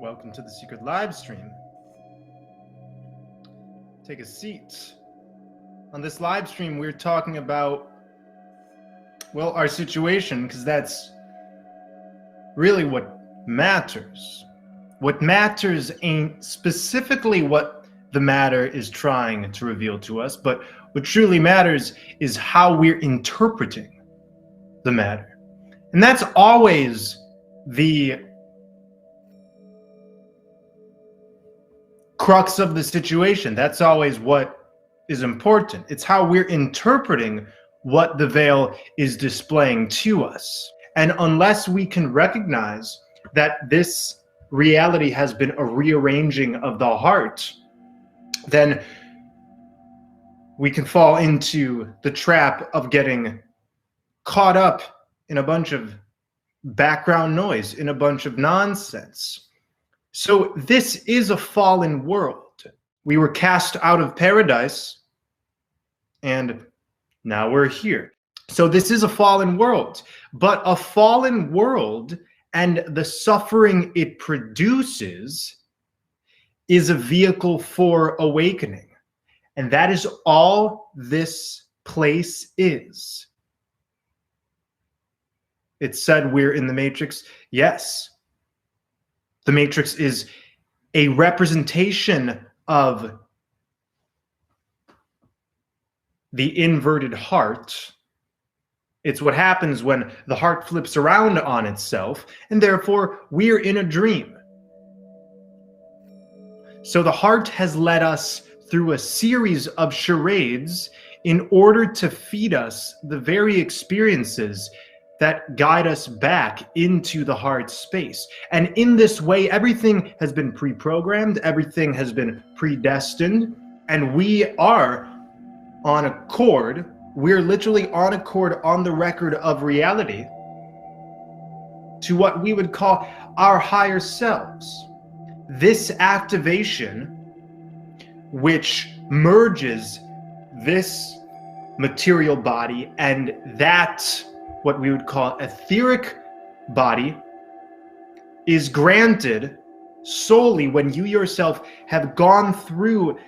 Welcome to the secret live stream. Take a seat. On this live stream, we're talking about, well, our situation, because that's really what matters. What matters ain't specifically what the matter is trying to reveal to us, but what truly matters is how we're interpreting the matter. And that's always the crux of the situation. That's always what is important. It's how we're interpreting what the veil is displaying to us. And unless we can recognize that this reality has been a rearranging of the heart, then we can fall into the trap of getting caught up in a bunch of background noise, in a bunch of nonsense. So this is a fallen world. We were cast out of paradise, and now we're here. So this is a fallen world, but a fallen world and the suffering it produces is a vehicle for awakening. And that is all this place is. It said we're in the Matrix. Yes. The Matrix is a representation of the inverted heart. It's what happens when the heart flips around on itself, and therefore we're in a dream. So the heart has led us through a series of charades in order to feed us the very experiences that guide us back into the heart space. And in this way, everything has been pre-programmed, everything has been predestined, and we are on a chord. We're literally on a chord on the record of reality to what we would call our higher selves. This activation, which merges this material body and that what we would call etheric body, is granted solely when you yourself have gone through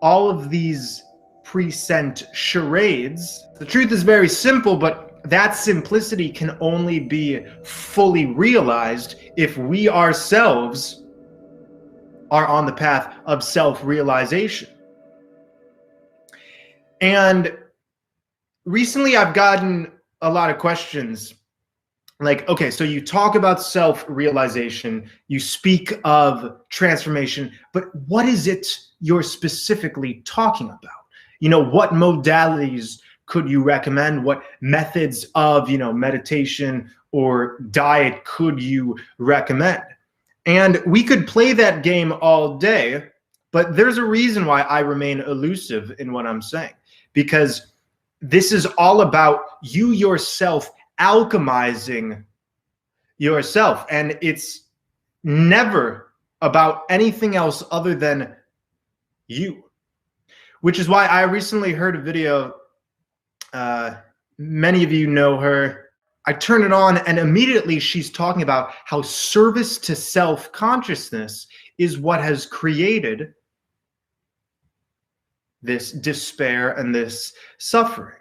all of these present charades. The truth is very simple, but that simplicity can only be fully realized if we ourselves are on the path of self-realization. And recently I've gotten a lot of questions like, okay, so you talk about self-realization, you speak of transformation, but what is it you're specifically talking about? You know, what modalities could you recommend? What methods of, meditation or diet could you recommend? And we could play that game all day, but there's a reason why I remain elusive in what I'm saying, because this is all about you yourself alchemizing yourself. And it's never about anything else other than you. Which is why I recently heard a video. Many of you know her. I turn it on and immediately she's talking about how service to self-consciousness is what has created this despair and this suffering.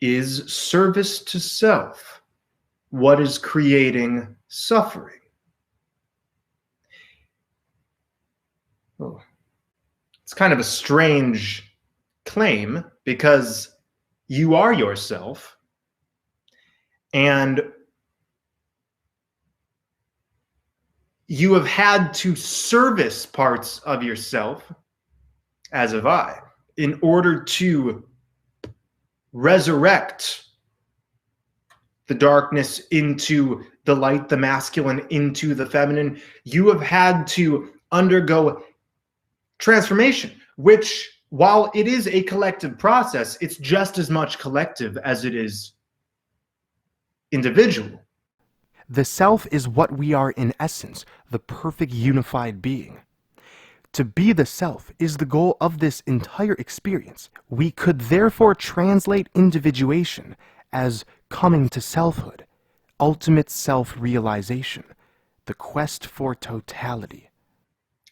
Is service to self what is creating suffering? Oh, it's kind of a strange claim because you are yourself, and you have had to service parts of yourself, as have I, in order to resurrect the darkness into the light, the masculine into the feminine. You have had to undergo transformation, which, while it is a collective process, it's just as much collective as it is individual. The self is what we are in essence, the perfect unified being. To be the self is the goal of this entire experience. We could therefore translate individuation as coming to selfhood, ultimate self-realization, the quest for totality.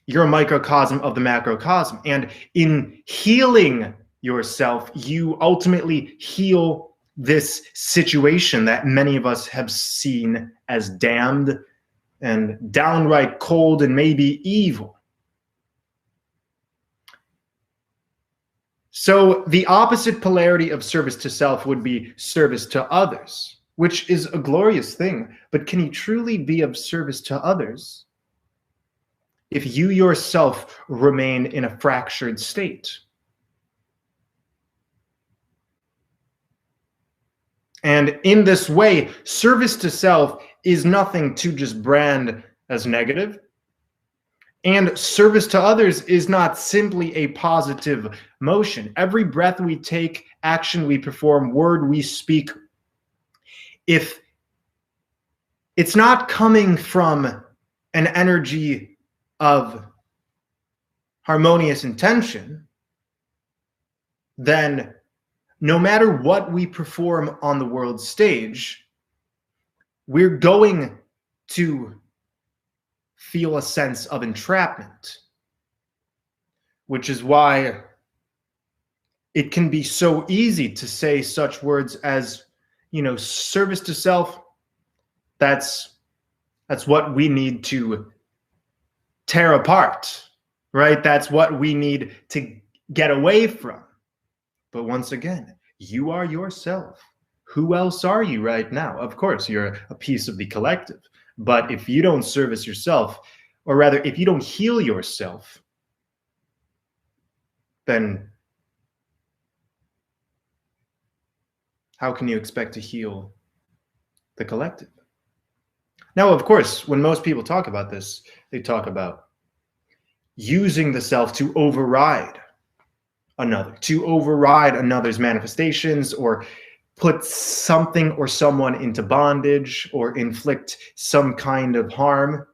You're a microcosm of the macrocosm. And in healing yourself, you ultimately heal this situation that many of us have seen as damned and downright cold and maybe evil. So the opposite polarity of service to self would be service to others, which is a glorious thing. But can you truly be of service to others if you yourself remain in a fractured state? And in this way, service to self is nothing to just brand as negative. And service to others is not simply a positive motion. Every breath we take, action we perform, word we speak, if it's not coming from an energy of harmonious intention, then no matter what we perform on the world stage, we're going to feel a sense of entrapment, which is why it can be so easy to say such words as, service to self. That's what we need to tear apart, right? That's what we need to get away from. But once again, you are yourself. Who else are you right now? Of course, you're a piece of the collective. But if you don't service yourself, or rather, if you don't heal yourself, then how can you expect to heal the collective? Now, of course, when most people talk about this, they talk about using the self to override another's manifestations, or put something or someone into bondage, or inflict some kind of harm.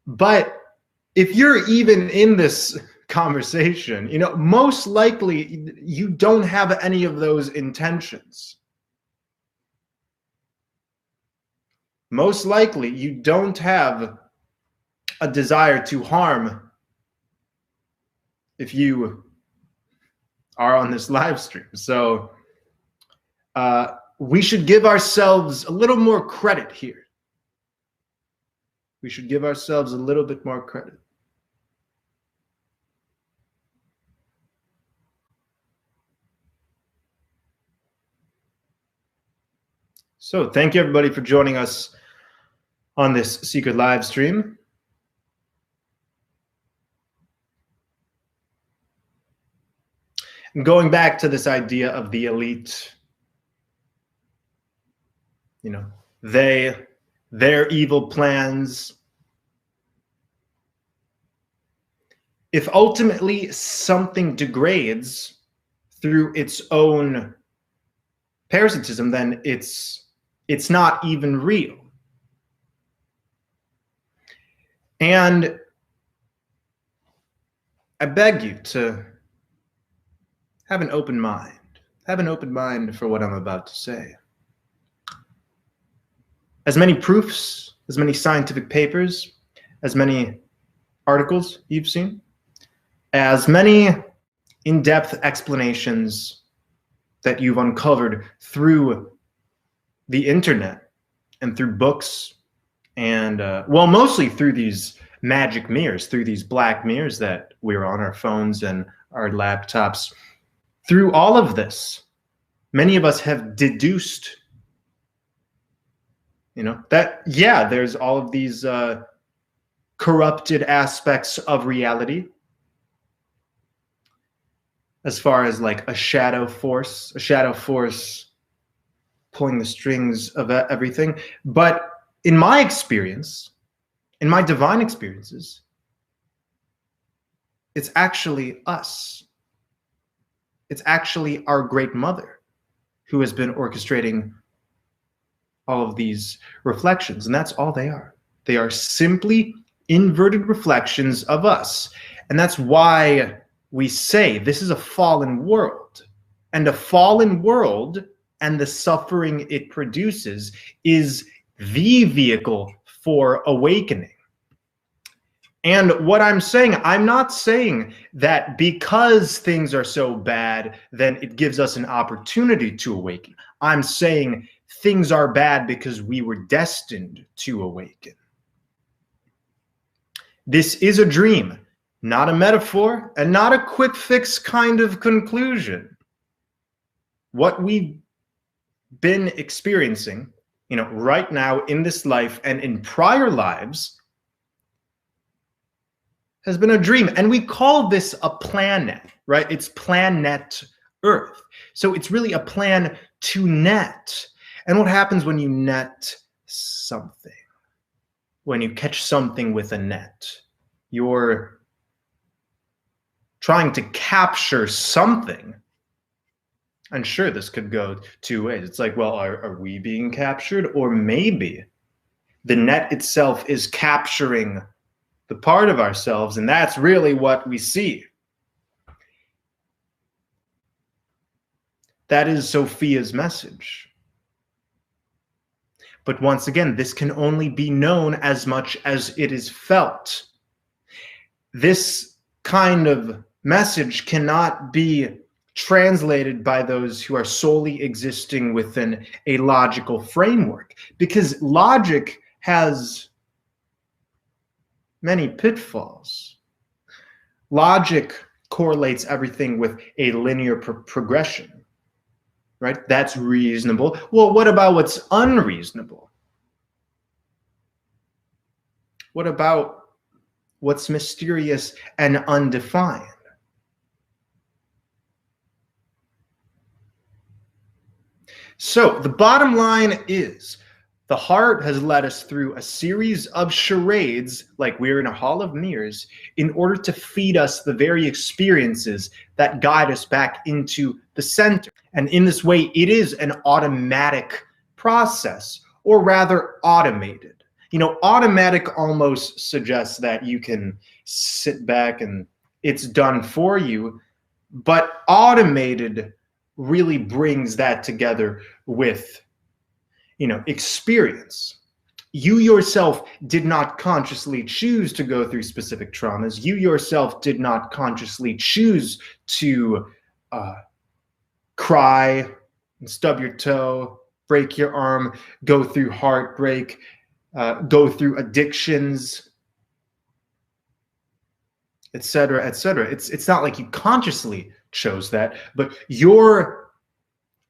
But if you're even in this conversation, most likely you don't have any of those intentions. Most likely you don't have a desire to harm if you are on this live stream. So we should give ourselves a little more credit here. We should give ourselves a little bit more credit. So thank you everybody for joining us on this secret live stream. Going back to this idea of the elite, their evil plans. If ultimately something degrades through its own parasitism, then it's not even real. And I beg you to have an open mind. Have an open mind for what I'm about to say. As many proofs, as many scientific papers, as many articles you've seen, as many in-depth explanations that you've uncovered through the internet and through books and, mostly through these magic mirrors, through these black mirrors that we're on our phones and our laptops. Through all of this, many of us have deduced, there's all of these corrupted aspects of reality, as far as like a shadow force pulling the strings of everything. But in my experience, in my divine experiences, it's actually us. It's actually our great mother who has been orchestrating all of these reflections. And that's all they are. They are simply inverted reflections of us. And that's why we say this is a fallen world. And a fallen world and the suffering it produces is the vehicle for awakening. And what I'm saying, I'm not saying that because things are so bad, then it gives us an opportunity to awaken. I'm saying things are bad because we were destined to awaken. This is a dream, not a metaphor, and not a quick fix kind of conclusion. What we've been experiencing, right now in this life and in prior lives has been a dream. And we call this a planet, right? It's planet Earth. So it's really a plan to net. And what happens when you net something? When you catch something with a net, you're trying to capture something. And sure, this could go two ways. It's like, well, are we being captured? Or maybe the net itself is capturing the part of ourselves, and that's really what we see. That is Sophia's message. But once again, this can only be known as much as it is felt. This kind of message cannot be translated by those who are solely existing within a logical framework, because logic has many pitfalls. Logic correlates everything with a linear progression, right? That's reasonable. Well, what about what's unreasonable? What about what's mysterious and undefined? So the bottom line is, the heart has led us through a series of charades, like we're in a hall of mirrors, in order to feed us the very experiences that guide us back into the center. And in this way, it is an automatic process, or rather automated. Automatic almost suggests that you can sit back and it's done for you, but automated really brings that together with experience. You yourself did not consciously choose to go through specific traumas. You yourself did not consciously choose to cry, stub your toe, break your arm, go through heartbreak, go through addictions, etc., etc. It's not like you consciously chose that, but your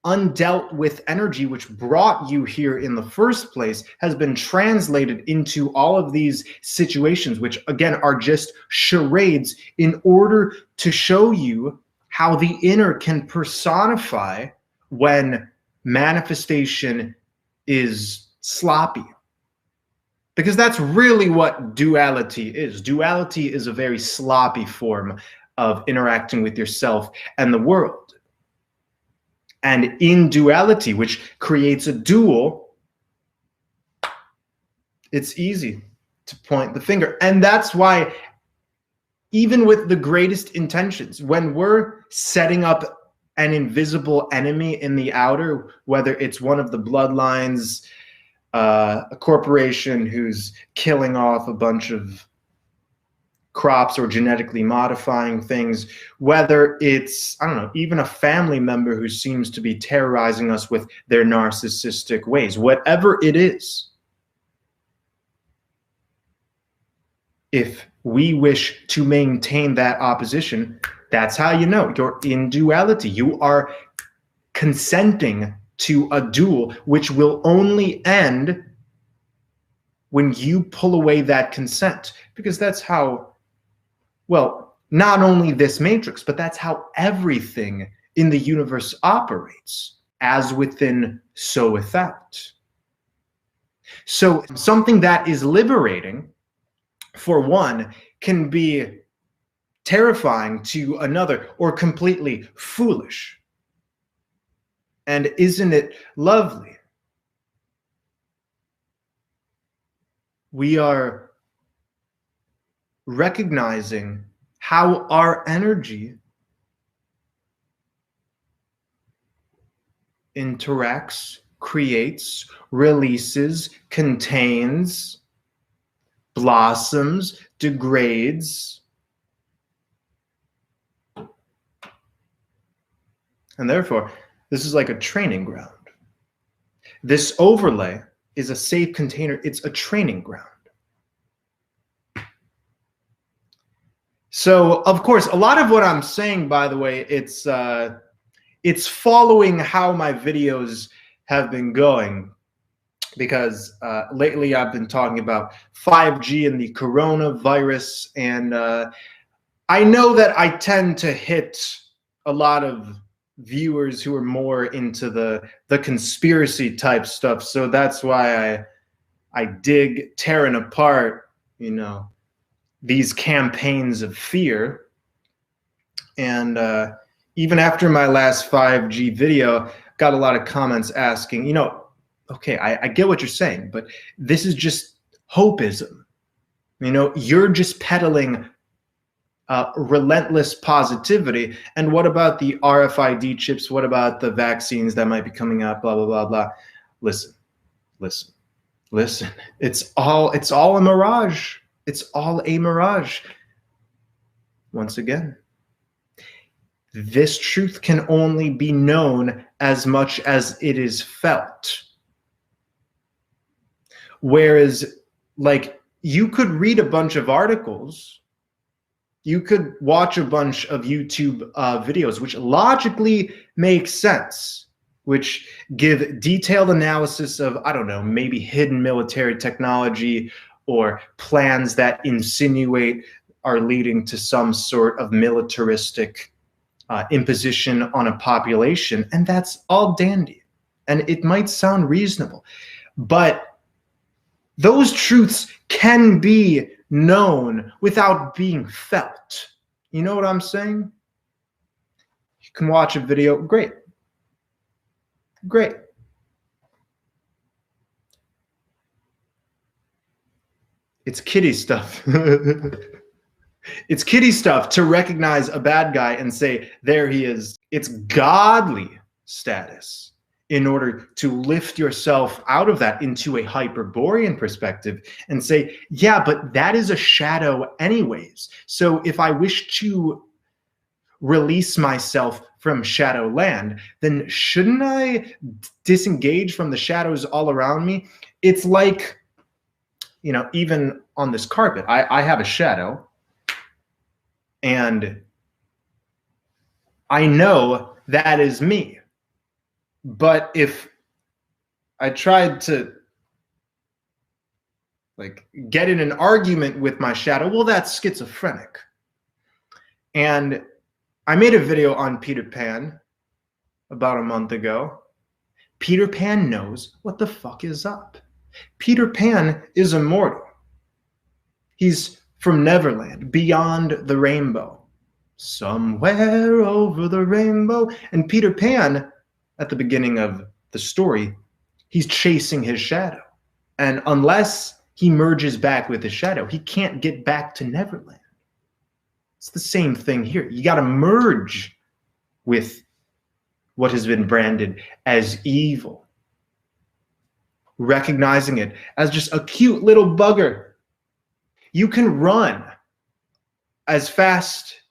undealt with energy, which brought you here in the first place, has been translated into all of these situations, which again are just charades in order to show you how the inner can personify when manifestation is sloppy. Because that's really what duality is. Duality is a very sloppy form of interacting with yourself and the world. And in duality, which creates a dual, it's easy to point the finger. And that's why, even with the greatest intentions, when we're setting up an invisible enemy in the outer, whether it's one of the bloodlines, a corporation who's killing off a bunch of crops or genetically modifying things, whether it's, even a family member who seems to be terrorizing us with their narcissistic ways, whatever it is, if we wish to maintain that opposition, that's how you know you're in duality. You are consenting to a duel, which will only end when you pull away that consent, because that's how, well, not only this matrix, but that's how everything in the universe operates. As within, so without. So something that is liberating, for one, can be terrifying to another, or completely foolish. And isn't it lovely? We are recognizing how our energy interacts, creates, releases, contains, blossoms, degrades, and therefore, this is like a training ground. This overlay is a safe container. It's a training ground. So, of course, a lot of what I'm saying, by the way, it's following how my videos have been going, because lately I've been talking about 5G and the coronavirus, and I know that I tend to hit a lot of viewers who are more into the conspiracy type stuff, so that's why I dig tearing apart, you know, these campaigns of fear. And even after my last 5G video, got a lot of comments asking, you know, okay, I get what you're saying, but this is just hopeism. You know, you're just peddling relentless positivity. And what about the RFID chips? What about the vaccines that might be coming out? Blah, blah, blah, blah. Listen, listen, listen. It's all a mirage. It's all a mirage. Once again, this truth can only be known as much as it is felt. Whereas, like, you could read a bunch of articles, you could watch a bunch of YouTube videos, which logically make sense, which give detailed analysis of, I don't know, maybe hidden military technology or plans that insinuate are leading to some sort of militaristic imposition on a population. And that's all dandy. And it might sound reasonable, but those truths can be known without being felt. You know what I'm saying? You can watch a video. Great. Great. It's kiddie stuff. It's kiddie stuff to recognize a bad guy and say, there he is. It's godly status in order to lift yourself out of that into a Hyperborean perspective and say, yeah, but that is a shadow anyways. So if I wish to release myself from Shadowland, then shouldn't I disengage from the shadows all around me? It's like, you know, even on this carpet, I have a shadow, and I know that is me. But if I tried to, like, get in an argument with my shadow, well, that's schizophrenic. And I made a video on Peter Pan about a month ago. Peter Pan knows what the fuck is up. Peter Pan is immortal. He's from Neverland, beyond the rainbow. Somewhere over the rainbow. And Peter Pan, at the beginning of the story, he's chasing his shadow. And unless he merges back with his shadow, he can't get back to Neverland. It's the same thing here. You got to merge with what has been branded as evil, recognizing it as just a cute little bugger. You can run as fast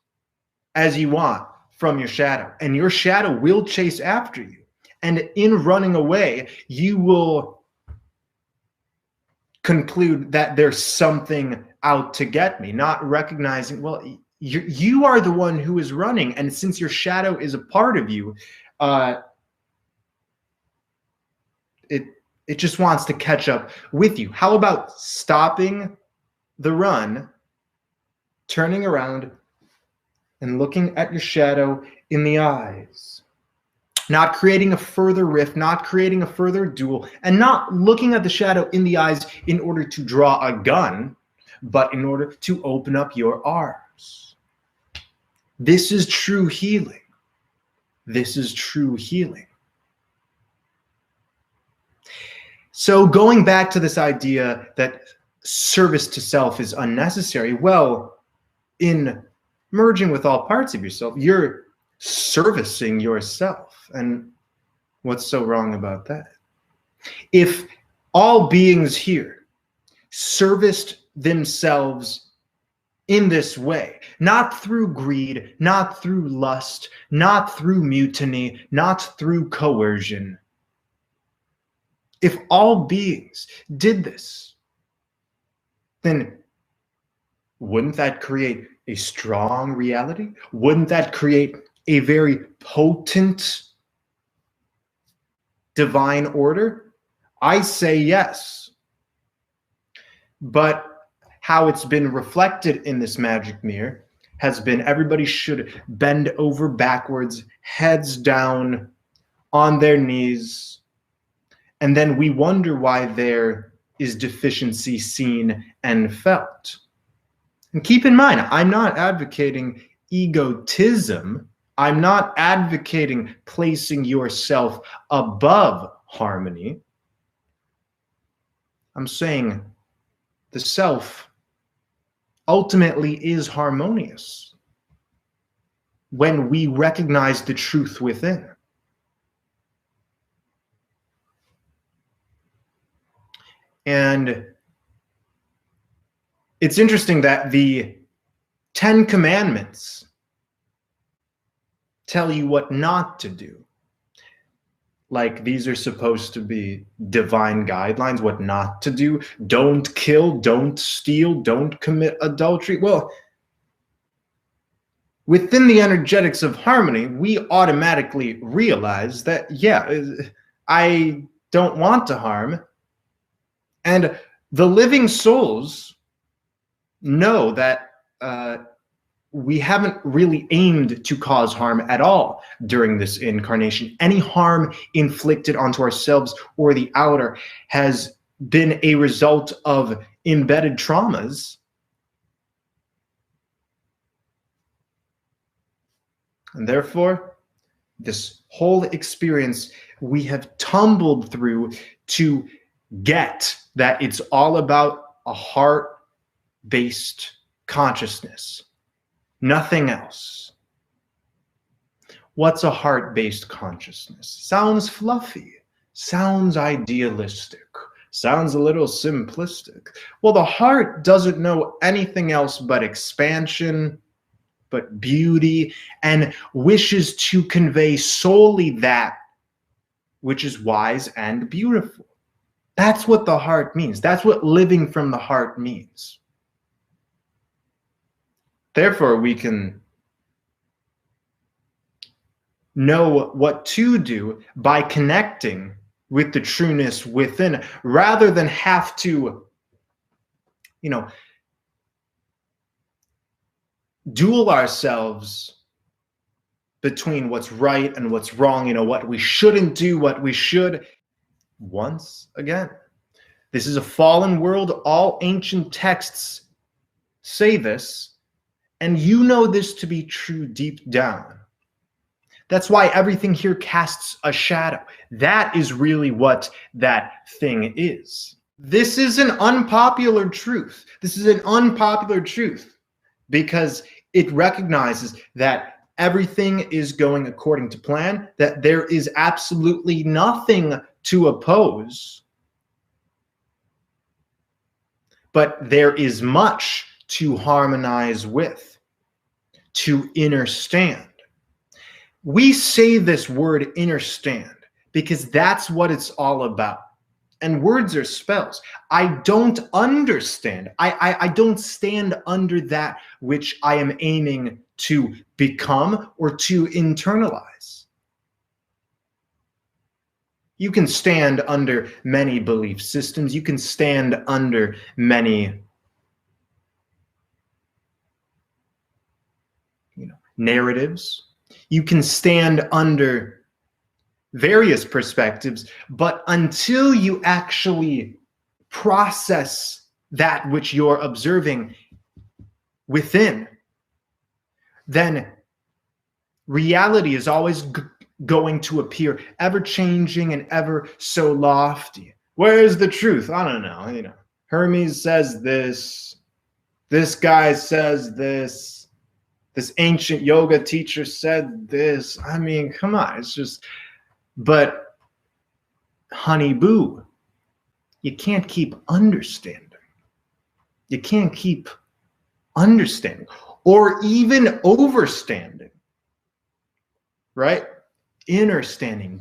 as you want from your shadow, and your shadow will chase after you. And in running away, you will conclude that there's something out to get me, not recognizing, well, you are the one who is running. And since your shadow is a part of you, it just wants to catch up with you. How about stopping the run, turning around, and looking at your shadow in the eyes? Not creating a further rift, not creating a further duel, and not looking at the shadow in the eyes in order to draw a gun, but in order to open up your arms. This is true healing. This is true healing. So going back to this idea that service to self is unnecessary, well, in merging with all parts of yourself, you're servicing yourself. And What's so wrong about that? If all beings here serviced themselves in this way, not through greed, not through lust, not through mutiny, not through coercion, if all beings did this, then wouldn't that create a strong reality? Wouldn't that create a very potent divine order? I say yes. But how it's been reflected in this magic mirror has been everybody should bend over backwards, heads down, on their knees, and then we wonder why there is deficiency seen and felt. And keep in mind, I'm not advocating egotism. I'm not advocating placing yourself above harmony. I'm saying the self ultimately is harmonious when we recognize the truth within. And it's interesting that the 10 Commandments tell you what not to do. Like, these are supposed to be divine guidelines, what not to do. Don't kill, don't steal, don't commit adultery. Well, within the energetics of harmony, we automatically realize that, yeah, I don't want to harm. And the living souls know that we haven't really aimed to cause harm at all during this incarnation. Any harm inflicted onto ourselves or the outer has been a result of embedded traumas. And therefore, this whole experience we have tumbled through to get that it's all about a heart-based consciousness. Nothing else. What's a heart-based consciousness? Sounds fluffy, sounds idealistic, sounds a little simplistic. Well, the heart doesn't know anything else but expansion, but beauty, and wishes to convey solely that which is wise and beautiful. That's what the heart means. That's what living from the heart means. Therefore, we can know what to do by connecting with the trueness within, rather than have to, duel ourselves between what's right and what's wrong, what we shouldn't do, what we should. Once again, this is a fallen world. All ancient texts say this. And you know this to be true deep down. That's why everything here casts a shadow. That is really what that thing is. This is an unpopular truth. This is an unpopular truth because it recognizes that everything is going according to plan, that there is absolutely nothing to oppose, but there is much to harmonize with, to understand. We say this word understand because that's what it's all about. And words are spells. I don't understand. I don't stand under that which I am aiming to become or to internalize. You can stand under many belief systems. You can stand under many narratives. You can stand under various perspectives, but until you actually process that which you're observing within, then reality is always going to appear ever changing and ever so lofty. Where is the truth? I don't know. Hermes says this. This guy says this. This ancient yoga teacher said this. I mean, come on. It's just, but honey boo, you can't keep understanding. You can't keep understanding or even overstanding, right? Understanding,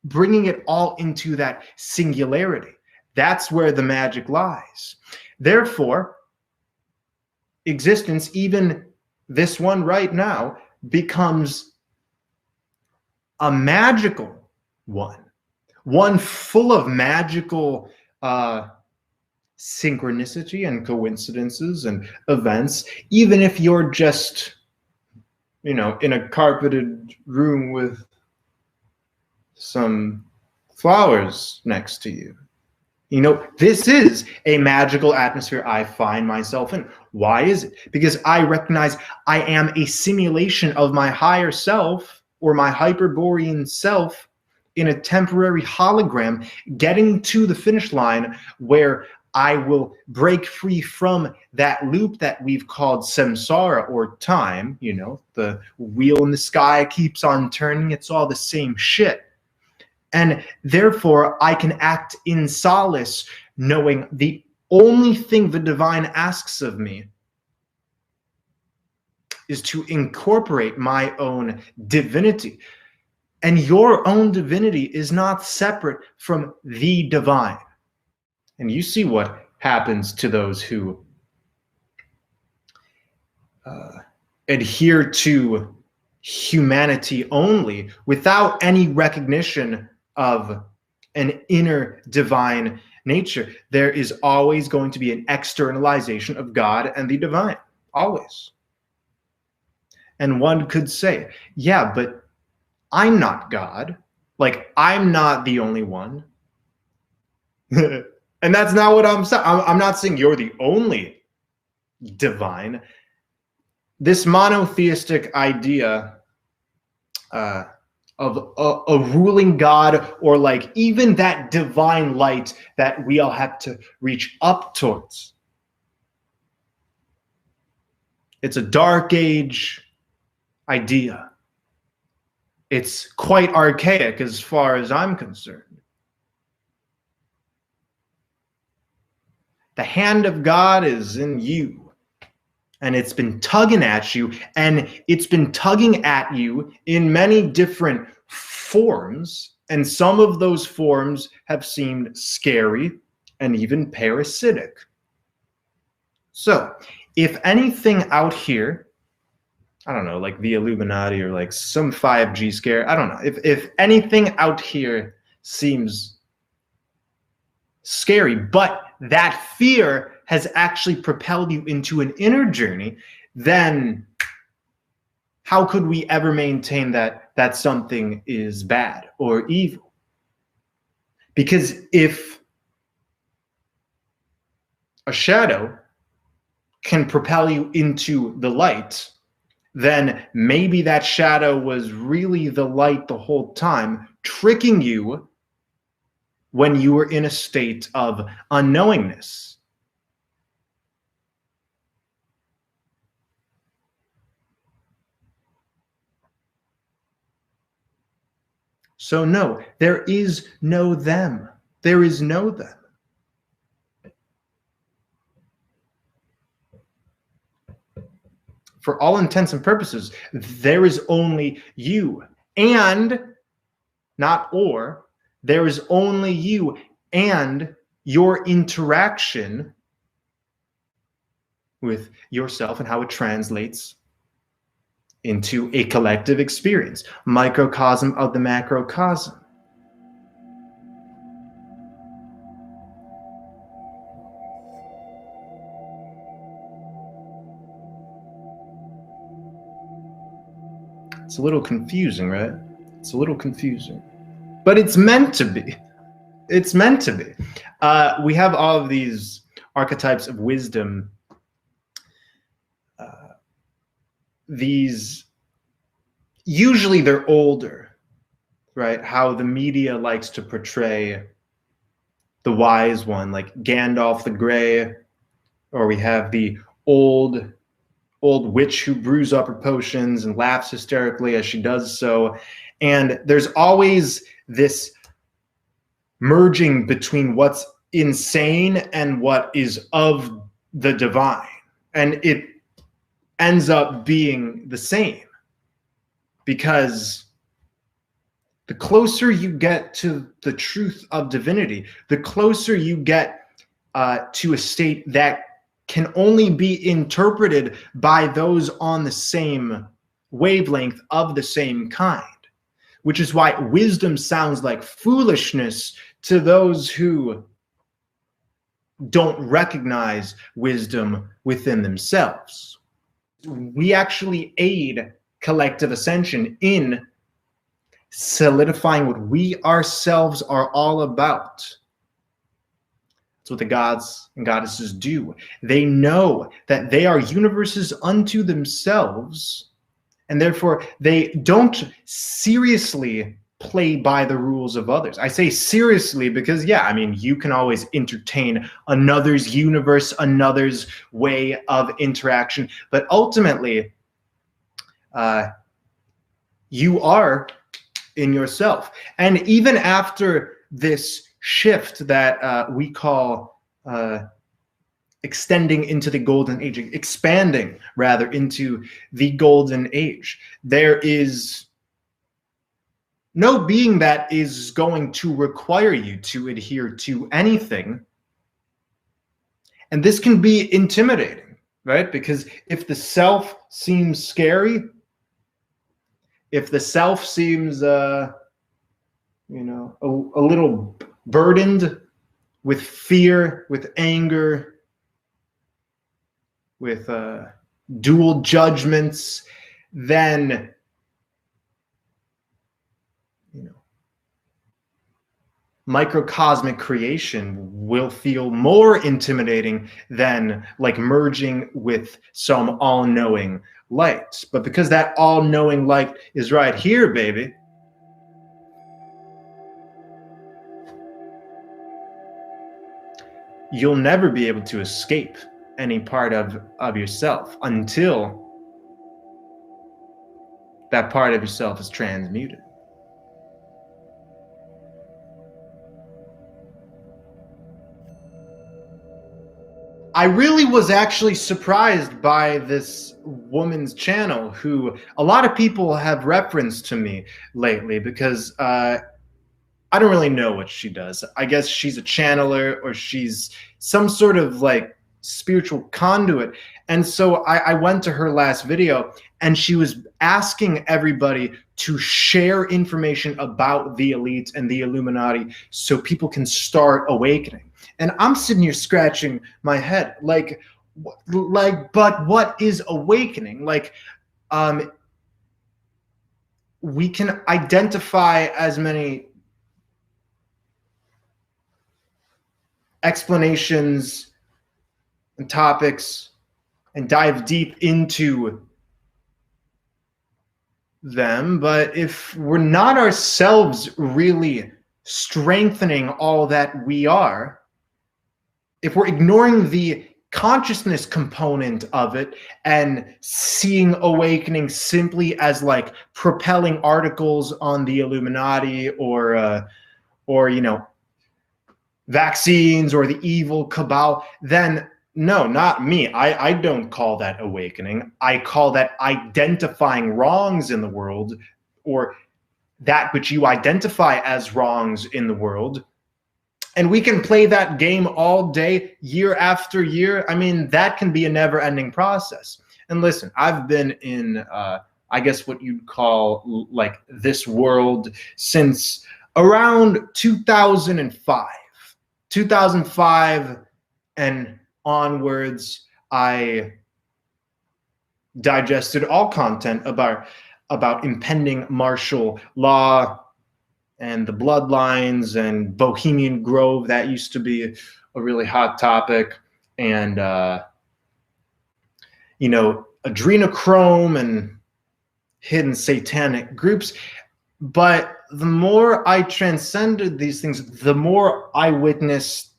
bringing it all into that singularity. That's where the magic lies. Therefore, existence, even this one right now, becomes a magical one full of magical synchronicity and coincidences and events, even if you're just, in a carpeted room with some flowers next to you. This is a magical atmosphere I find myself in. Why is it? Because I recognize I am a simulation of my higher self or my Hyperborean self in a temporary hologram, getting to the finish line where I will break free from that loop that we've called samsara, or time. The wheel in the sky keeps on turning. It's all the same shit. And therefore, I can act in solace, knowing the only thing the divine asks of me is to incorporate my own divinity. And your own divinity is not separate from the divine. And you see what happens to those who adhere to humanity only without any recognition of an inner divine nature. There is always going to be an externalization of God and the divine, always. And one could say, yeah, but I'm not God. Like, I'm not the only one. And that's not what I'm saying. I'm not saying you're the only divine. This monotheistic idea of a ruling God, or like even that divine light that we all have to reach up towards. It's a dark age idea. It's quite archaic as far as I'm concerned. The hand of God is in you, and it's been tugging at you, and it's been tugging at you in many different forms, and some of those forms have seemed scary and even parasitic. So, if anything out here, I don't know, like the Illuminati or like some 5G scare, I don't know. If anything out here seems scary, but that fear has actually propelled you into an inner journey, then how could we ever maintain that something is bad or evil? Because if a shadow can propel you into the light, then maybe that shadow was really the light the whole time, tricking you when you were in a state of unknowingness. So no, there is no them. There is no them. For all intents and purposes, there is only you, and not or. There is only you and your interaction with yourself and how it translates into a collective experience, microcosm of the macrocosm. It's a little confusing, right? It's a little confusing. But it's meant to be. It's meant to be. We have all of these archetypes of wisdom. Usually they're older, right? How the media likes to portray the wise one, like Gandalf the Grey, or we have the old witch who brews up her potions and laughs hysterically as she does so. And there's always this merging between what's insane and what is of the divine. And it ends up being the same, because the closer you get to the truth of divinity, the closer you get to a state that can only be interpreted by those on the same wavelength of the same kind, which is why wisdom sounds like foolishness to those who don't recognize wisdom within themselves. We actually aid collective ascension in solidifying what we ourselves are all about. That's what the gods and goddesses do. They know that they are universes unto themselves, and therefore they don't seriously play by the rules of others. I say seriously because, yeah, I mean, you can always entertain another's universe, another's way of interaction, but ultimately, you are in yourself. And even after this shift that we call extending into the golden age, expanding rather into the golden age, there is no being that is going to require you to adhere to anything. And this can be intimidating, right? Because if the self seems scary, if the self seems, a little burdened with fear, with anger, with dual judgments, then microcosmic creation will feel more intimidating than like merging with some all-knowing light. But because that all-knowing light is right here, baby, you'll never be able to escape any part of yourself until that part of yourself is transmuted. I really was actually surprised by this woman's channel, who a lot of people have referenced to me lately, because I don't really know what she does. I guess she's a channeler, or she's some sort of like spiritual conduit. And so I went to her last video, and she was asking everybody to share information about the elites and the Illuminati so people can start awakening. And I'm sitting here scratching my head, but what is awakening? We can identify as many explanations and topics and dive deep into them, but if we're not ourselves really strengthening all that we are, if we're ignoring the consciousness component of it and seeing awakening simply as like propelling articles on the Illuminati or vaccines or the evil cabal, then no, not me. I don't call that awakening. I call that identifying wrongs in the world, or that which you identify as wrongs in the world. And we can play that game all day, year after year. I mean, that can be a never-ending process. And listen, I've been in, I guess what you'd call like this world since around 2005. 2005 and onwards, I digested all content about impending martial law and the bloodlines and Bohemian Grove. That used to be a really hot topic. And, adrenochrome and hidden satanic groups. But the more I transcended these things, the more I witnessed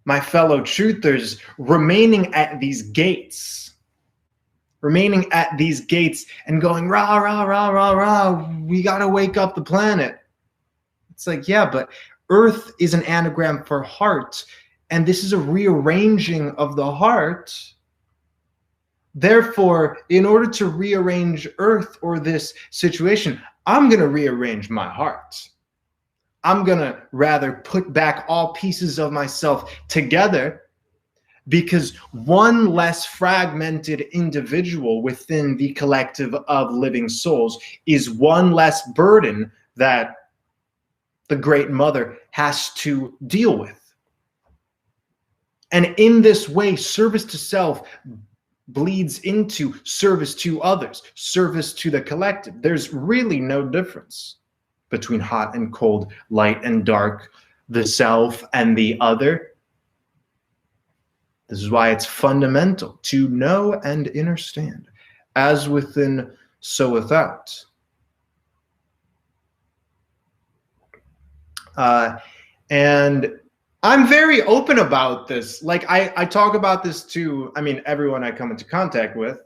my fellow truthers remaining at these gates and going, rah, rah, rah, rah, rah, we got to wake up the planet. It's like, yeah, but Earth is an anagram for heart, and this is a rearranging of the heart. Therefore, in order to rearrange Earth or this situation, I'm going to rearrange my heart. I'm going to rather put back all pieces of myself together, because one less fragmented individual within the collective of living souls is one less burden that the Great Mother has to deal with. And in this way, service to self bleeds into service to others, service to the collective. There's really no difference between hot and cold, light and dark, the self and the other. This is why it's fundamental to know and understand, as within, so without. And I'm very open about this. Like I talk about this to, I mean, everyone I come into contact with,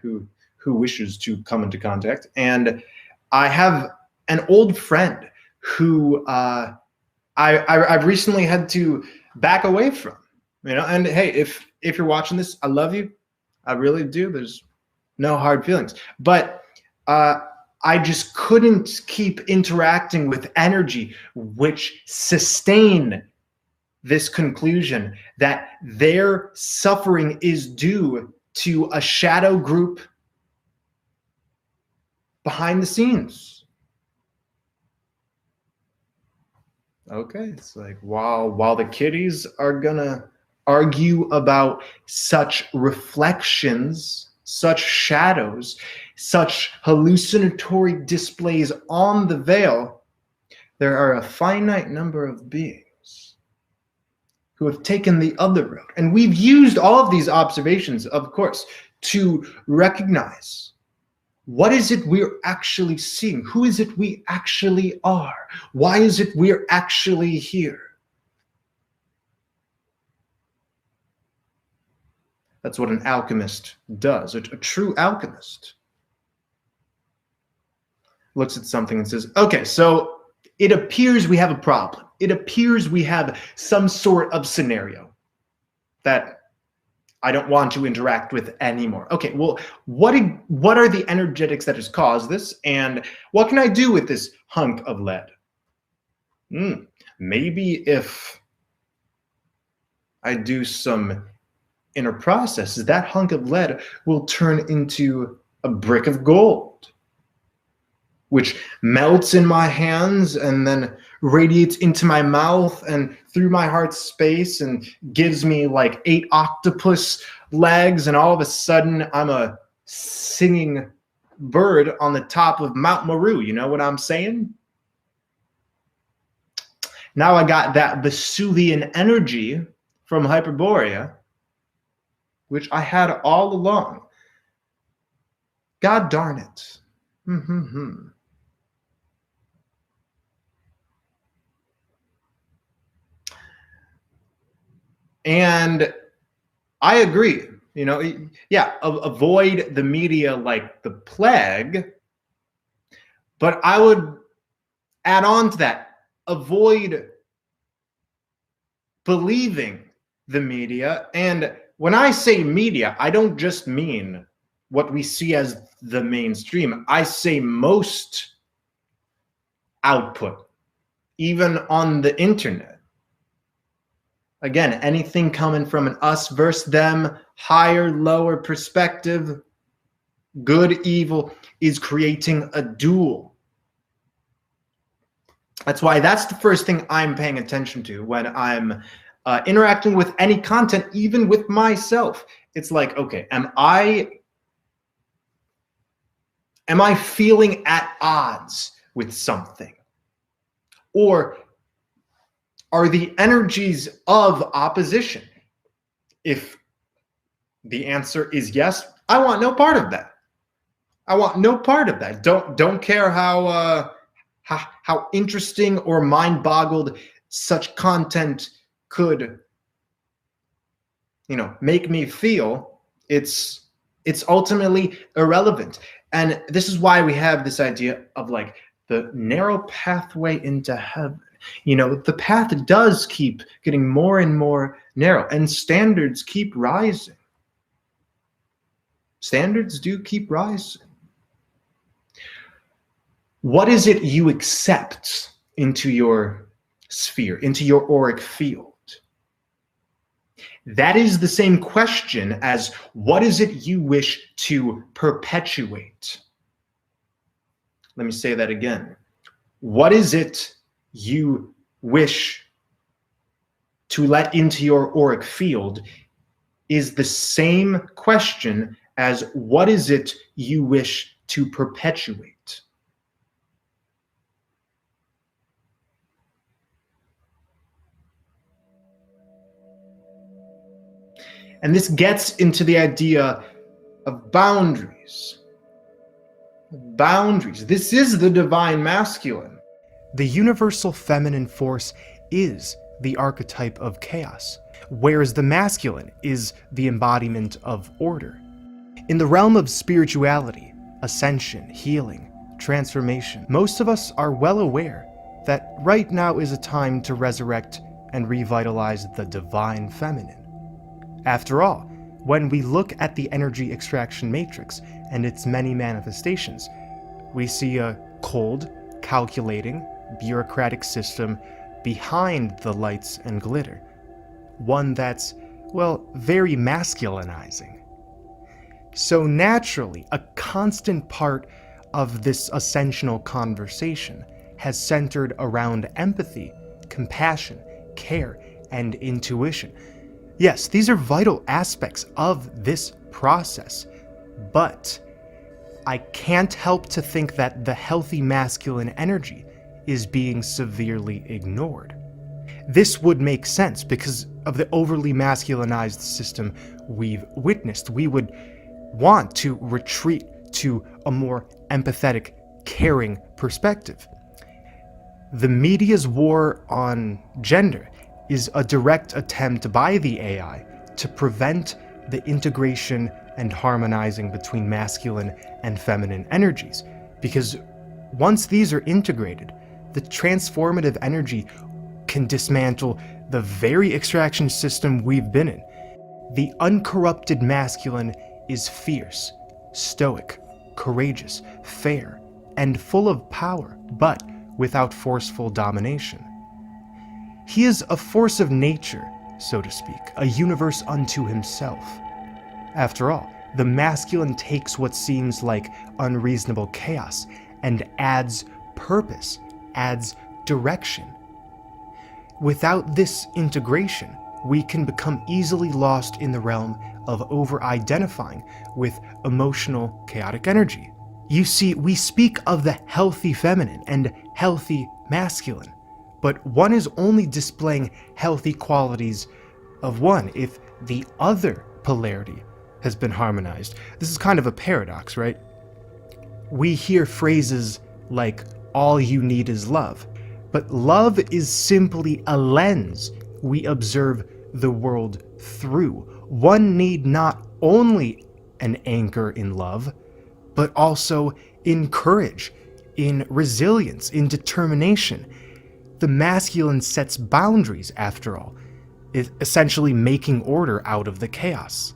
who wishes to come into contact. And I have an old friend who I've recently had to back away from, you know. And hey, if you're watching this, I love you. I really do. There's no hard feelings. But I just couldn't keep interacting with energy which sustain this conclusion that their suffering is due to a shadow group behind the scenes. Okay, it's like while the kiddies are gonna argue about such reflections, such shadows, such hallucinatory displays on the veil, there are a finite number of beings who have taken the other road. And we've used all of these observations, of course, to recognize what is it we're actually seeing? Who is it we actually are? Why is it we're actually here? That's what an alchemist does. A true alchemist looks at something and says, okay, so it appears we have a problem. It appears we have some sort of scenario that I don't want to interact with anymore. Okay, well, what are the energetics that has caused this, and what can I do with this hunk of lead? Maybe if I do some inner processes, that hunk of lead will turn into a brick of gold, which melts in my hands and then radiates into my mouth and through my heart space and gives me like 8 octopus legs, and all of a sudden I'm a singing bird on the top of Mount Meru. You know what I'm saying? Now I got that Vesuvian energy from Hyperborea, which I had all along. God darn it. And I agree, you know, yeah, avoid the media like the plague, but I would add on to that, avoid believing the media. And when I say media, I don't just mean what we see as the mainstream. I say most output, even on the internet. Again, anything coming from an us versus them, higher, lower perspective, good, evil, is creating a duel. That's why that's the first thing I'm paying attention to when I'm interacting with any content, even with myself. It's like, okay, am I feeling at odds with something? Or are the energies of opposition? If the answer is yes, I want no part of that. I want no part of that. Don't care how interesting or mind-boggled such content could, you know, make me feel. It's ultimately irrelevant. And this is why we have this idea of like the narrow pathway into heaven. The path does keep getting more and more narrow, and standards keep rising. Standards do keep rising. What is it you accept into your sphere, into your auric field? That is the same question as what is it you wish to perpetuate? Let me say that again. What is it you wish to let into your auric field is the same question as what is it you wish to perpetuate? And this gets into the idea of boundaries. Boundaries. This is the divine masculine. The universal feminine force is the archetype of chaos, whereas the masculine is the embodiment of order. In the realm of spirituality, ascension, healing, transformation, most of us are well aware that right now is a time to resurrect and revitalize the divine feminine. After all, when we look at the energy extraction matrix and its many manifestations, we see a cold, calculating, bureaucratic system behind the lights and glitter. One that's, well, very masculinizing. So naturally, a constant part of this ascensional conversation has centered around empathy, compassion, care, and intuition. Yes, these are vital aspects of this process, but I can't help to think that the healthy masculine energy is being severely ignored. This would make sense because of the overly masculinized system we've witnessed. We would want to retreat to a more empathetic, caring perspective. The media's war on gender is a direct attempt by the AI to prevent the integration and harmonizing between masculine and feminine energies. Because once these are integrated, the transformative energy can dismantle the very extraction system we've been in. The uncorrupted masculine is fierce, stoic, courageous, fair, and full of power, but without forceful domination. He is a force of nature, so to speak, a universe unto himself. After all, the masculine takes what seems like unreasonable chaos and adds purpose, adds direction. Without this integration, we can become easily lost in the realm of over-identifying with emotional, chaotic energy. You see, we speak of the healthy feminine and healthy masculine, but one is only displaying healthy qualities of one if the other polarity has been harmonized. This is kind of a paradox, right? We hear phrases like, all you need is love, but love is simply a lens we observe the world through. One need not only an anchor in love, but also in courage, in resilience, in determination. The masculine sets boundaries, after all, essentially making order out of the chaos.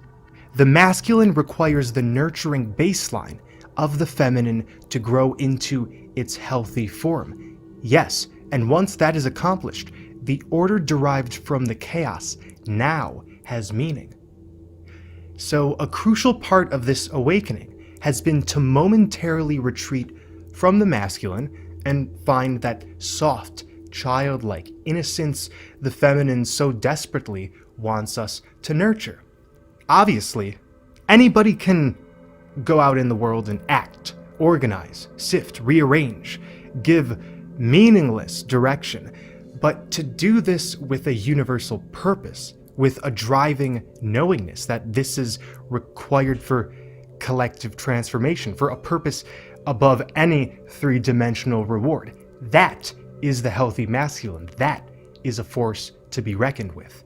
The masculine requires the nurturing baseline of the feminine to grow into its healthy form. Yes, and once that is accomplished, the order derived from the chaos now has meaning. So a crucial part of this awakening has been to momentarily retreat from the masculine and find that soft, childlike innocence the feminine so desperately wants us to nurture. Obviously, anybody can go out in the world and act, organize, sift, rearrange, give meaningless direction, but to do this with a universal purpose, with a driving knowingness that this is required for collective transformation, for a purpose above any three-dimensional reward. That is the healthy masculine. That is a force to be reckoned with.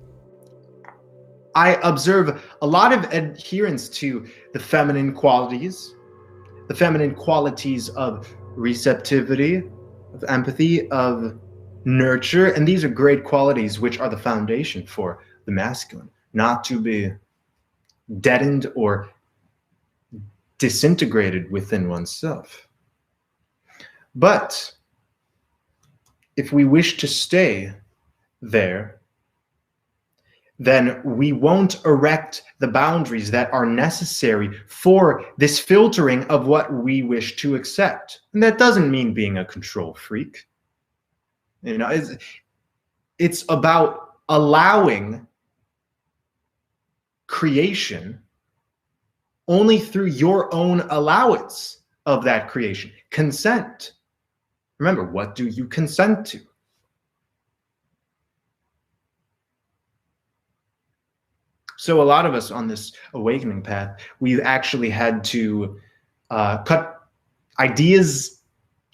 I observe a lot of adherence to the feminine qualities of receptivity, of empathy, of nurture, and these are great qualities which are the foundation for the masculine, not to be deadened or disintegrated within oneself. But if we wish to stay there, then we won't erect the boundaries that are necessary for this filtering of what we wish to accept. And that doesn't mean being a control freak. You know, it's about allowing creation only through your own allowance of that creation. Consent. Remember, what do you consent to? So a lot of us on this awakening path, we've actually had to cut ideas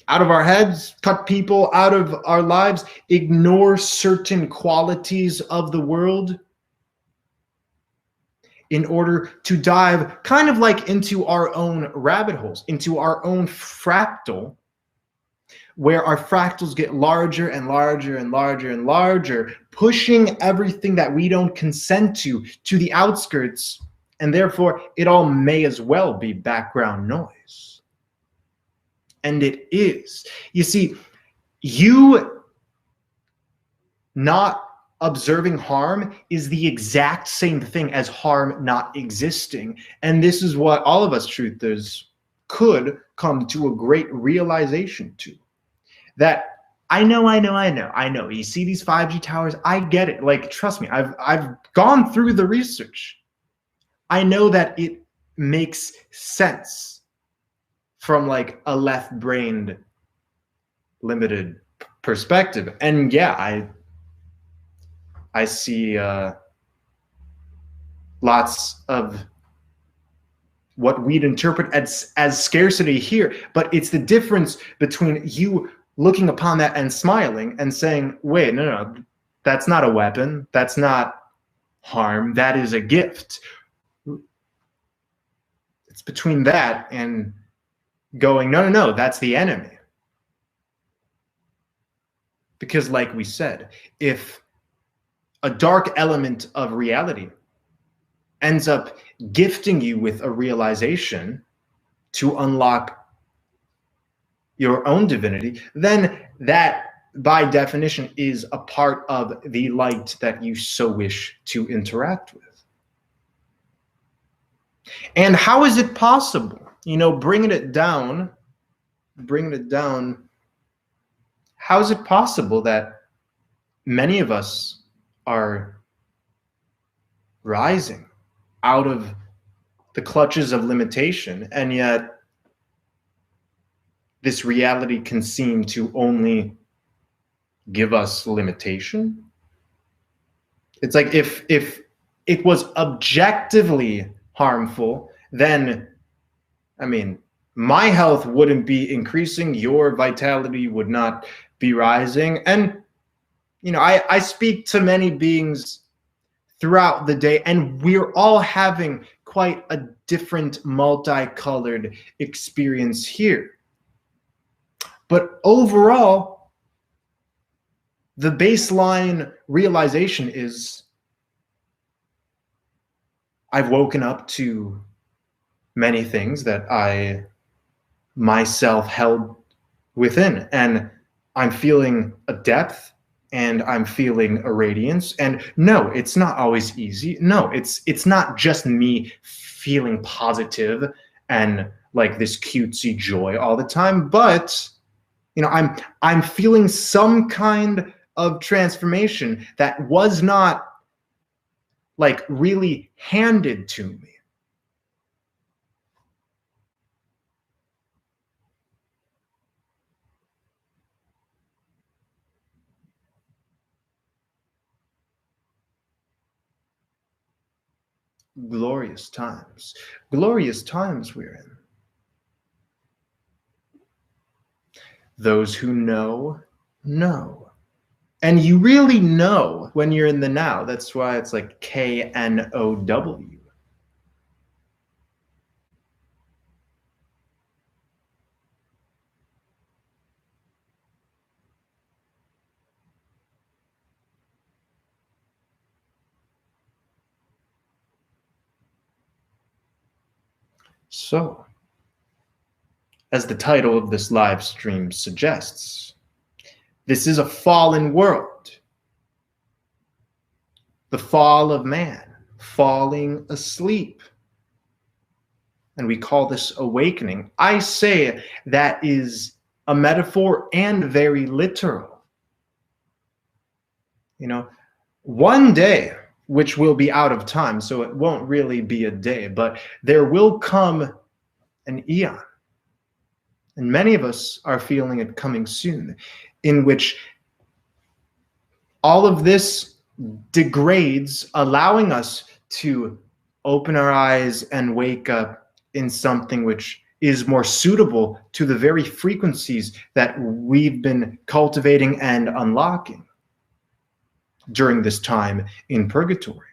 out of our heads, cut people out of our lives, ignore certain qualities of the world in order to dive kind of like into our own rabbit holes, into our own fractal, where our fractals get larger and larger and larger and larger, pushing everything that we don't consent to the outskirts, and therefore it all may as well be background noise. And it is. You see, you not observing harm is the exact same thing as harm not existing. And this is what all of us truthers could come to a great realization to. That I know. You see these 5G towers, I get it. Like, trust me, I've gone through the research. I know that it makes sense from like a left-brained limited perspective. And yeah, I see lots of what we'd interpret as scarcity here, but it's the difference between you looking upon that and smiling and saying, wait, no, that's not a weapon. That's not harm. That is a gift. It's between that and going, no, that's the enemy. Because like we said, if a dark element of reality ends up gifting you with a realization to unlock your own divinity, then that by definition is a part of the light that you so wish to interact with. And how is it possible? You know, bringing it down, how is it possible that many of us are rising out of the clutches of limitation, and yet this reality can seem to only give us limitation? It's like if it was objectively harmful, then, I mean, my health wouldn't be increasing, your vitality would not be rising. And, you know, I speak to many beings throughout the day, and we're all having quite a different multicolored experience here. But overall, the baseline realization is I've woken up to many things that I myself held within, and I'm feeling a depth and I'm feeling a radiance. And no, it's not always easy. No, it's not just me feeling positive and like this cutesy joy all the time, but you know, I'm feeling some kind of transformation that was not like really handed to me. Glorious times we're in. Those who know. And you really know when you're in the now. That's why it's like KNOW. So, as the title of this live stream suggests, this is a fallen world. The fall of man, falling asleep. And we call this awakening. I say that is a metaphor and very literal. You know, one day, which will be out of time, so it won't really be a day, but there will come an eon. And many of us are feeling it coming soon, in which all of this degrades, allowing us to open our eyes and wake up in something which is more suitable to the very frequencies that we've been cultivating and unlocking during this time in purgatory.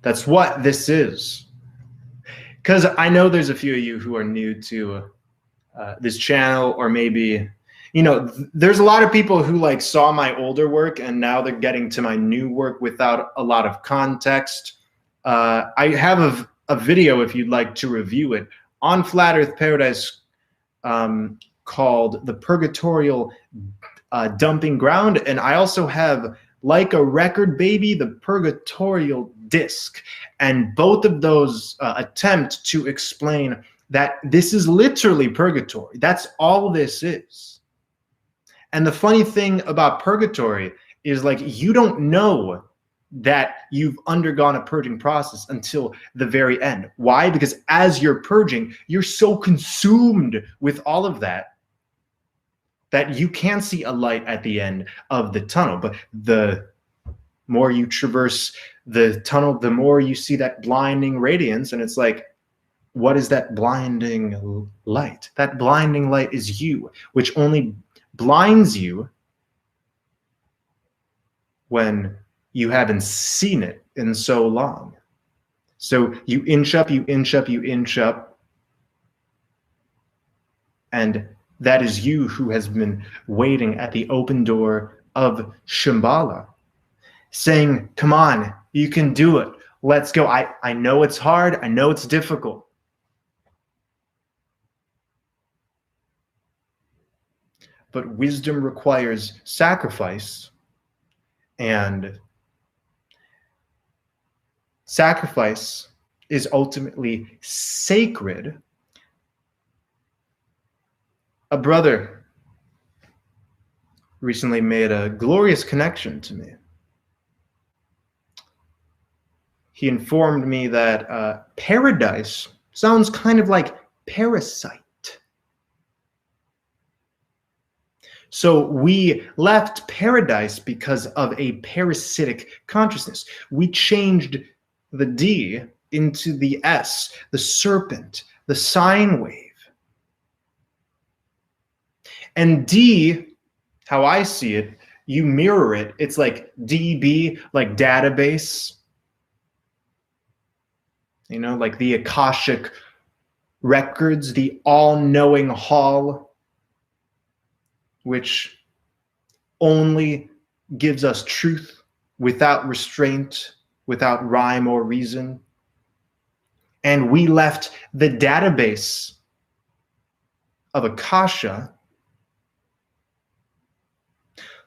That's what this is. Because I know there's a few of you who are new to this channel, or maybe, you know, there's a lot of people who like saw my older work and now they're getting to my new work without a lot of context. I have a video, if you'd like to review it, on Flat Earth Paradise called The Purgatorial Dumping Ground. And I also have Like a Record Baby, the Purgatorial Disc. And both of those attempt to explain that this is literally purgatory. That's all this is. And the funny thing about purgatory is, like, you don't know that you've undergone a purging process until the very end. Why? Because as you're purging, you're so consumed with all of that that you can see a light at the end of the tunnel. But the more you traverse the tunnel, the more you see that blinding radiance. And it's like, what is that blinding light? That blinding light is you, which only blinds you when you haven't seen it in so long. So you inch up, you inch up, you inch up. And that is you who has been waiting at the open door of Shambhala, saying, come on, you can do it. Let's go. I know it's hard. I know it's difficult. But wisdom requires sacrifice, and sacrifice is ultimately sacred. A brother recently made a glorious connection to me. He informed me that paradise sounds kind of like parasite. So we left paradise because of a parasitic consciousness. We changed the D into the S, the serpent, the sine wave. And D, how I see it, you mirror it. It's like DB, like database. You know, like the Akashic records, the all-knowing hall, which only gives us truth without restraint, without rhyme or reason. And we left the database of Akasha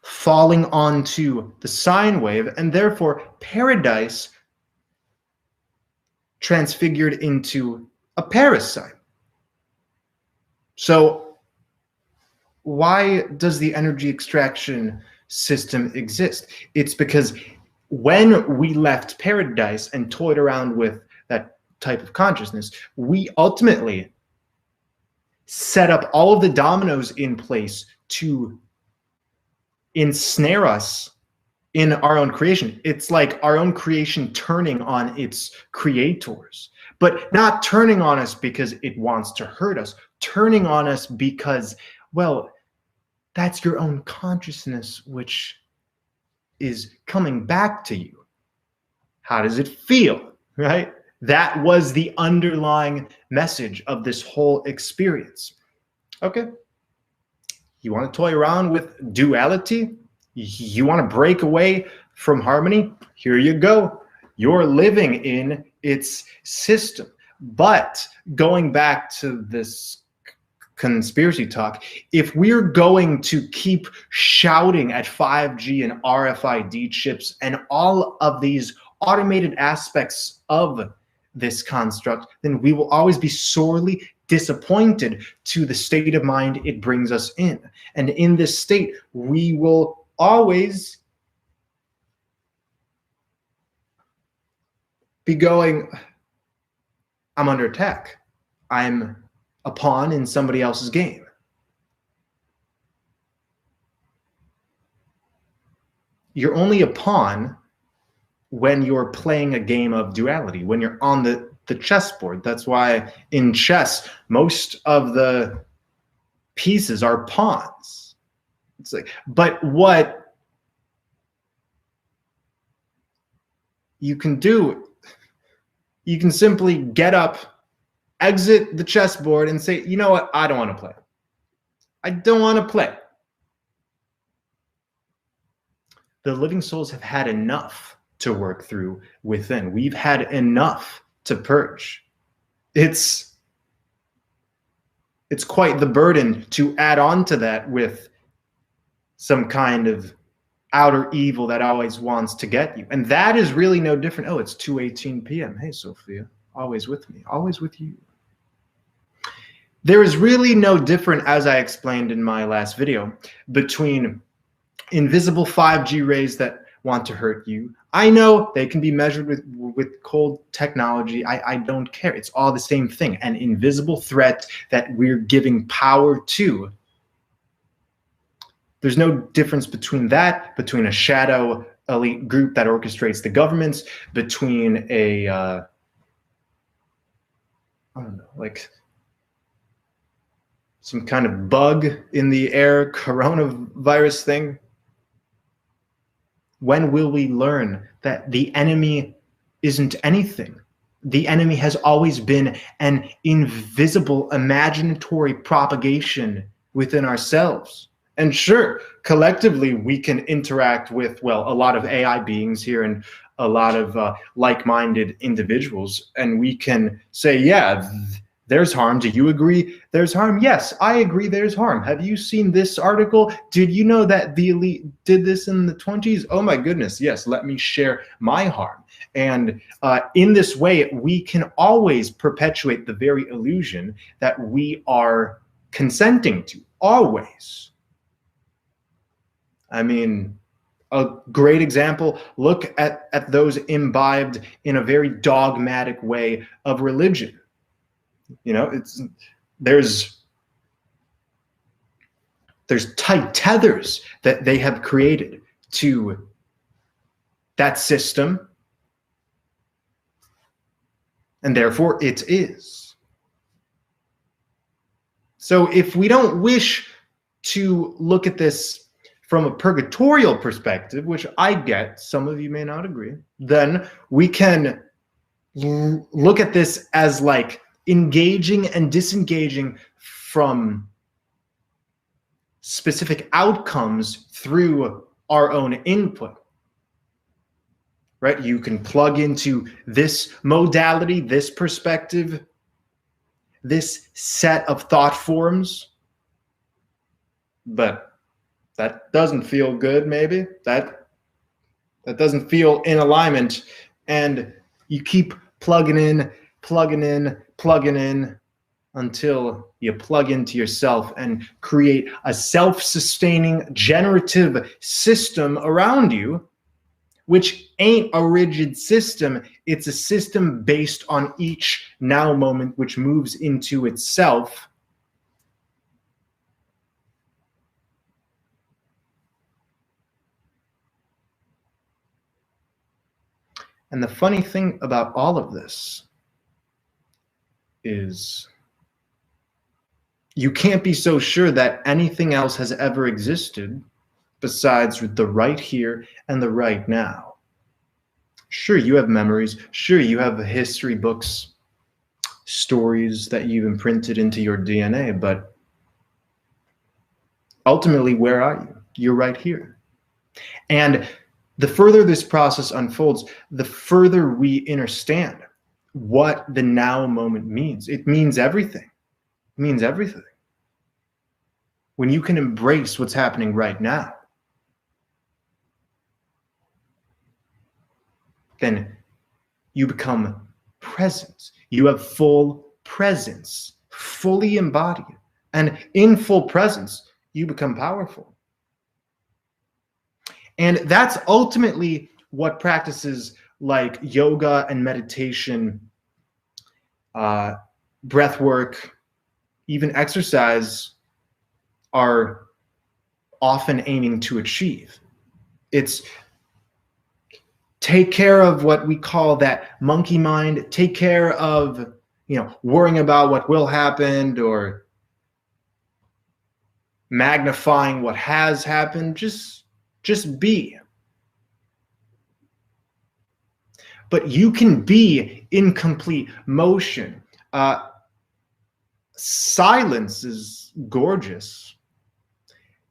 falling onto the sine wave, and therefore paradise transfigured into a parasite. So why does the energy extraction system exist? It's because when we left paradise and toyed around with that type of consciousness, we ultimately set up all of the dominoes in place to ensnare us in our own creation. It's like our own creation turning on its creators, but not turning on us because it wants to hurt us, turning on us because, well, that's your own consciousness which is coming back to you. How does it feel, right? That was the underlying message of this whole experience. Okay. You want to toy around with duality? You want to break away from Harmony, here you go. You're living in its system. But going back to this conspiracy talk, if we're going to keep shouting at 5G and RFID chips and all of these automated aspects of this construct, then we will always be sorely disappointed to the state of mind it brings us in. And in this state, we will always be going, I'm under attack. I'm a pawn in somebody else's game. You're only a pawn when you're playing a game of duality, when you're on the chessboard. That's why in chess, most of the pieces are pawns. It's like, but what you can do, you can simply get up, exit the chessboard, and say, you know what, I don't want to play. I don't want to play. The living souls have had enough to work through within. We've had enough to purge. It's quite the burden to add on to that with some kind of outer evil that always wants to get you. And that is really no different. Oh, it's 2:18 p.m. Hey, Sophia, always with me, always with you. There is really no different, as I explained in my last video, between invisible 5G rays that want to hurt you. I know they can be measured with cold technology. I don't care. It's all the same thing. An invisible threat that we're giving power to. There's no difference between that, between a shadow elite group that orchestrates the governments, between a, I don't know, like some kind of bug in the air, coronavirus thing. When will we learn that the enemy isn't anything? The enemy has always been an invisible, imaginatory propagation within ourselves. And sure, collectively, we can interact with, well, a lot of AI beings here and a lot of like-minded individuals. And we can say, yeah, there's harm. Do you agree there's harm? Yes, I agree there's harm. Have you seen this article? Did you know that the elite did this in the 20s? Oh my goodness, yes, let me share my harm. And in this way, we can always perpetuate the very illusion that we are consenting to, always. I mean, a great example, look at those imbibed in a very dogmatic way of religion. You know, there's tight tethers that they have created to that system, and therefore it is. So if we don't wish to look at this from a purgatorial perspective, which I get, some of you may not agree, then we can look at this as like engaging and disengaging from specific outcomes through our own input, right? You can plug into this modality, this perspective, this set of thought forms, but that doesn't feel good, maybe. That doesn't feel in alignment, and you keep plugging in until you plug into yourself and create a self-sustaining generative system around you, which ain't a rigid system. It's a system based on each now moment, which moves into itself. And the funny thing about all of this is you can't be so sure that anything else has ever existed besides the right here and the right now. Sure, you have memories. Sure, you have history books, stories that you've imprinted into your DNA, but ultimately, where are you? You're right here. And the further this process unfolds, the further we understand what the now moment means. It means everything. It means everything. When you can embrace what's happening right now, then you become present. You have full presence, fully embodied. And in full presence, you become powerful. And that's ultimately what practices like yoga and meditation, breath work, even exercise are often aiming to achieve. It's take care of what we call that monkey mind, take care of, worrying about what will happen or magnifying what has happened. Just be. But you can be in complete motion. Silence is gorgeous.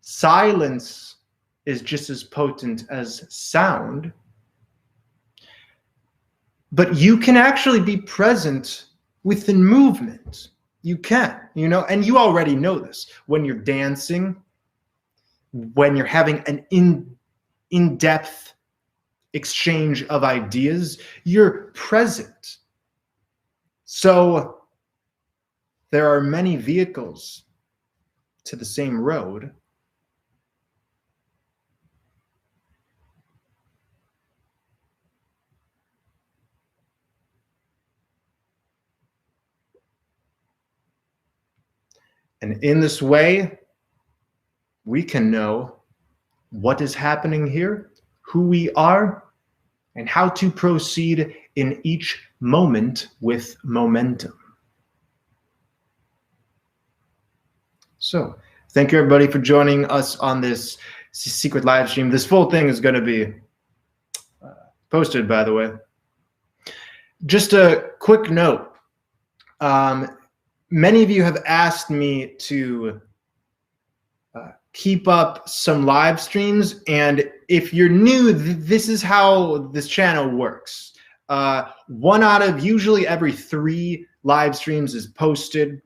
Silence is just as potent as sound. But you can actually be present within movement. You can, and you already know this. When you're dancing, when you're having an in-depth exchange of ideas, you're present. So there are many vehicles to the same road. And in this way, we can know what is happening here, who we are, and how to proceed in each moment with momentum. So, thank you everybody for joining us on this secret live stream. This full thing is going to be posted, by the way. Just a quick note. Many of you have asked me to keep up some live streams, and if you're new, this is how this channel works. One out of usually every 3 live streams is posted,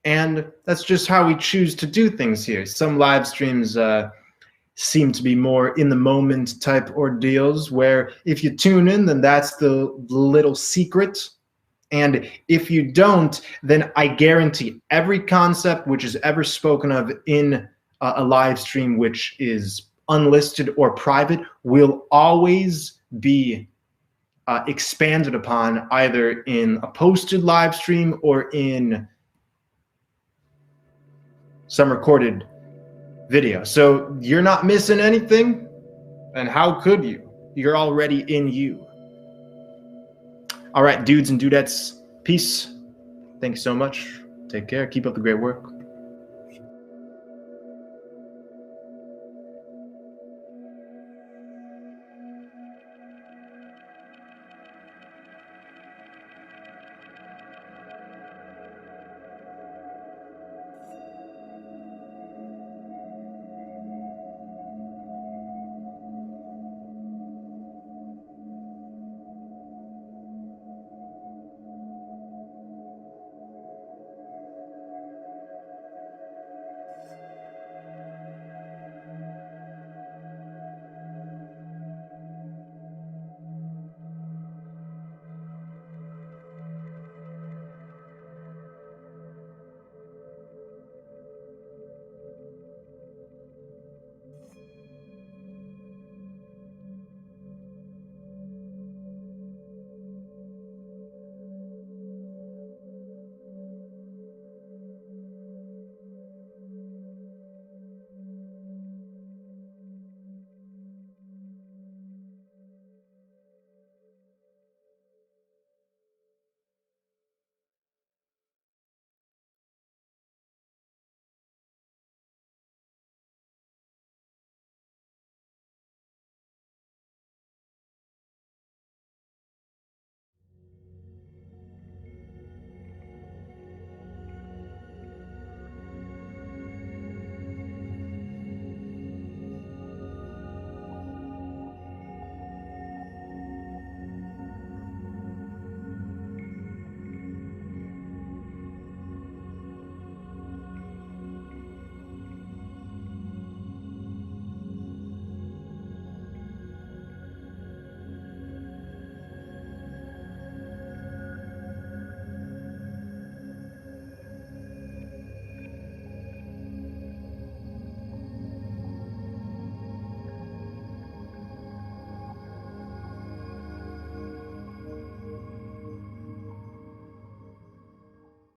and that's just how we choose to do things here. Some live streams seem to be more in the moment type ordeals, where if you tune in, then that's the little secret. And if you don't, then I guarantee every concept which is ever spoken of in a live stream, which is unlisted or private, will always be expanded upon either in a posted live stream or in some recorded video. So you're not missing anything, and how could you? You're already in you. All right, dudes and dudettes, peace. Thank you so much. Take care. Keep up the great work.